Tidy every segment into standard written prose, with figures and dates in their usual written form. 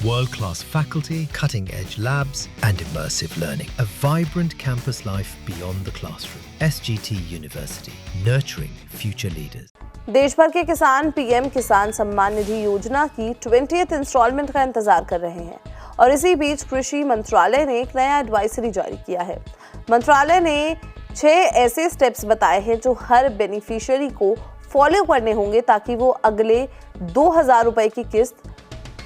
World-class faculty, cutting-edge labs and immersive learning. A vibrant campus life beyond the classroom. SGT University, nurturing future leaders. देश भर के किसान PM किसान सम्मान निधि योजना की 20th इंस्टॉलमेंट का इंतजार कर रहे हैं और इसी बीच कृषि मंत्रालय ने एक नया एडवाइजरी जारी किया है। मंत्रालय ने 6 ऐसे स्टेप्स बताए हैं जो हर बेनिफिशियरी को फॉलो करने होंगे ताकि वो अगले 2000 रुपए की किस्त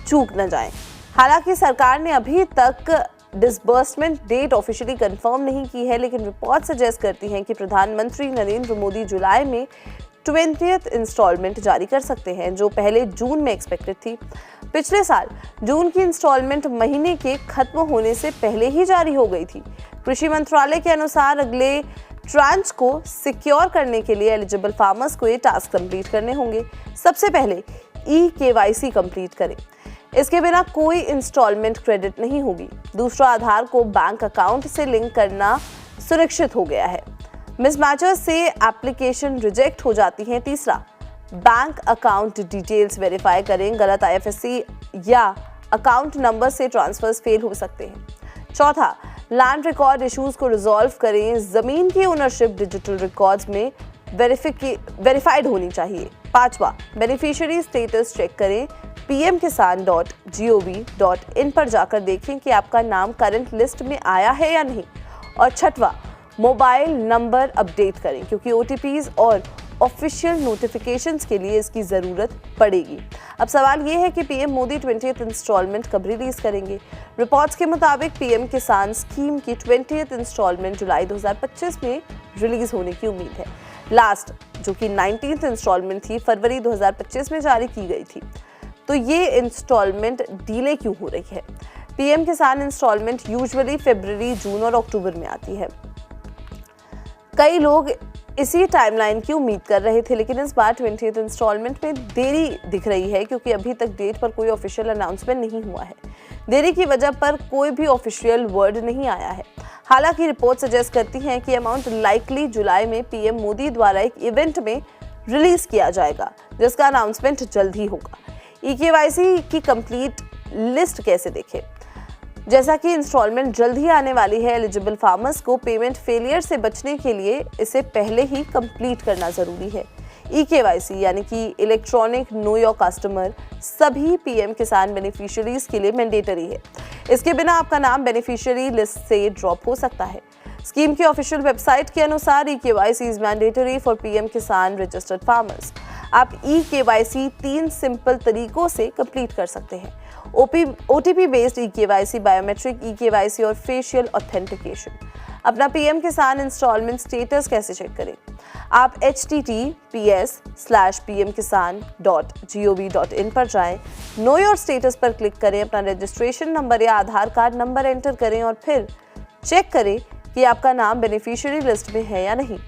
चूक न जाए। हालांकि सरकार ने अभी तक डिसबर्समेंट डेट ऑफिशियली कंफर्म नहीं की है, लेकिन रिपोर्ट सजेस्ट करती हैं कि प्रधानमंत्री नरेंद्र मोदी जुलाई में 20th इंस्टॉलमेंट जारी कर सकते हैं, जो पहले जून में एक्सपेक्टेड थी। पिछले साल जून की इंस्टॉलमेंट महीने के खत्म होने से पहले ही जारी हो गई थी। कृषि मंत्रालय के अनुसार अगले ट्रांच को सिक्योर करने के लिए एलिजिबल फार्मर्स को ये टास्क कंप्लीट करने होंगे। सबसे पहले KYC कंप्लीट करें। इसके बिना कोई इंस्टॉलमेंट क्रेडिट नहीं होगी। दूसरा, आधार को बैंक अकाउंट से लिंक करना सुरक्षित हो गया है। मिसमैचेस से एप्लीकेशन रिजेक्ट हो जाती हैं। तीसरा, बैंक अकाउंट डिटेल्स वेरीफाई करें। गलत IFSC या अकाउंट नंबर से ट्रांसफर्स फेल हो सकते हैं। चौथा, लैंड रिकॉर्ड इश्यूज को रिजॉल्व करें। जमीन की ओनरशिप डिजिटल रिकॉर्ड्स में वेरीफाइड होनी चाहिए। पांचवा, बेनिफिशियरी स्टेटस चेक करें। pmkisan.gov.in पर जाकर देखें कि आपका नाम करंट लिस्ट में आया है या नहीं। और छठवां, मोबाइल नंबर अपडेट करें क्योंकि OTPs और ऑफिशियल नोटिफिकेशंस के लिए इसकी ज़रूरत पड़ेगी। अब सवाल ये है कि पीएम मोदी 20th इंस्टॉलमेंट कब रिलीज़ करेंगे। रिपोर्ट्स के मुताबिक पीएम किसान स्कीम की 20th इंस्टॉलमेंट जुलाई 2025 में रिलीज़ होने की उम्मीद है। लास्ट जो कि 19th इंस्टॉलमेंट थी, फरवरी 2025 में जारी की गई थी। तो ये इंस्टॉलमेंट डिले क्यों हो रही है? पीएम किसान इंस्टॉलमेंट यूजुअली फरवरी, जून और अक्टूबर में आती है। कई लोग इसी टाइमलाइन की उम्मीद कर रहे थे, लेकिन इस बार 20th इंस्टॉलमेंट में देरी दिख रही है क्योंकि अभी तक डेट पर कोई ऑफिशियल अनाउंसमेंट नहीं हुआ है। देरी की वजह पर कोई भी ऑफिशियल वर्ड नहीं आया है। हालांकि रिपोर्ट सजेस्ट करती हैं कि अमाउंट लाइकली जुलाई में पीएम मोदी द्वारा एक इवेंट में रिलीज किया जाएगा, जिसका अनाउंसमेंट जल्द ही होगा। KYC की कंप्लीट लिस्ट कैसे देखें? जैसा कि इंस्टॉलमेंट जल्द ही आने वाली है, एलिजिबल फार्मर्स को पेमेंट फेलियर से बचने के लिए इसे पहले ही कंप्लीट करना जरूरी है। KYC यानी कि इलेक्ट्रॉनिक नो योर कस्टमर सभी पीएम किसान बेनिफिशियरीज के लिए मैंडेटरी है। इसके बिना आपका नाम बेनिफिशियरी लिस्ट से ड्रॉप हो सकता है। स्कीम की ऑफिशियल वेबसाइट के अनुसार KYC is mandatory for PM किसान रजिस्टर्ड फार्मर्स। आप KYC 3 सिंपल तरीकों से कंप्लीट कर सकते हैं। OTP based KYC, biometric KYC और फेशियल ऑथेंटिकेशन। अपना पीएम किसान इंस्टॉलमेंट स्टेटस कैसे चेक करें? आप https:/pmkisan.gov.in पर जाएं, नो योर स्टेटस पर क्लिक करें, अपना रजिस्ट्रेशन नंबर या आधार कार्ड नंबर एंटर करें और फिर चेक करें कि आपका नाम बेनिफिशियरी लिस्ट में है या नहीं।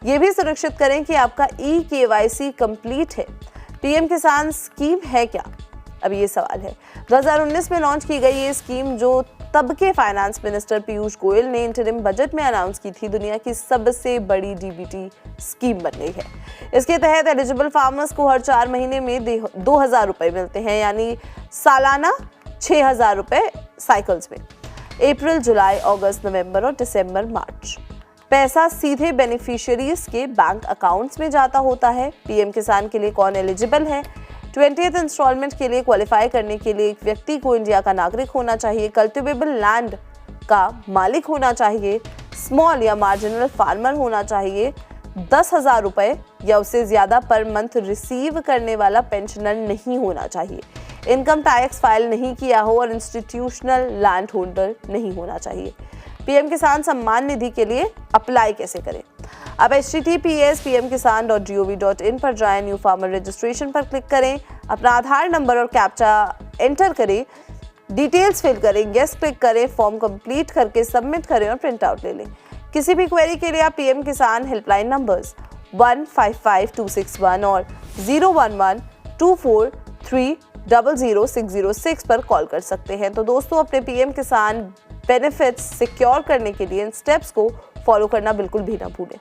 ये भी सुनिश्चित करें कि आपका KYC कंप्लीट है। पीएम किसान स्कीम है क्या? अब ये सवाल है। 2019 में लॉन्च की गई ये स्कीम, जो तब के फाइनेंस मिनिस्टर पीयूष गोयल ने इंटरिम बजट में अनाउंस की थी, दुनिया की सबसे बड़ी DBT स्कीम बन गई है। इसके तहत एलिजिबल फार्मर्स को हर 4 महीने में 2000 रुपए मिलते हैं, यानी सालाना 6000 रुपए साइकिल्स में। अप्रैल, जुलाई, अगस्त, नवंबर और दिसंबर, मार्च। पैसा सीधे बेनिफिशियरीज के बैंक अकाउंट्स में जाता होता है। पीएम किसान के लिए कौन एलिजिबल है? 20th इंस्टॉलमेंट के लिए क्वालिफाई करने के लिए एक व्यक्ति को इंडिया का नागरिक होना चाहिए, कल्टिवेबल लैंड का मालिक होना चाहिए, स्मॉल या मार्जिनल फार्मर होना चाहिए, 10,000 रुपए या उससे ज्यादा पर मंथ रिसीव करने वाला पेंशनर नहीं होना चाहिए, इनकम टैक्स फाइल नहीं किया हो और इंस्टीट्यूशनल लैंड होल्डर नहीं होना चाहिए। पीएम किसान सम्मान निधि के लिए अप्लाई कैसे करें? अब https:/pmkisan.gov.in पर जाएं, न्यू फार्मर रजिस्ट्रेशन पर क्लिक करें, अपना आधार नंबर और कैप्चा एंटर करें, डिटेल्स फिल करें, यस क्लिक करें, फॉर्म कंप्लीट करके सबमिट करें और प्रिंट आउट ले लें। किसी भी क्वेरी के लिए आप पीएम किसान हेल्पलाइन नंबर्स 155261 और 01124300606 पर कॉल कर सकते हैं। तो दोस्तों, अपने पीएम किसान बेनिफिट्स सिक्योर करने के लिए इन स्टेप्स को फॉलो करना बिल्कुल भी ना भूलें।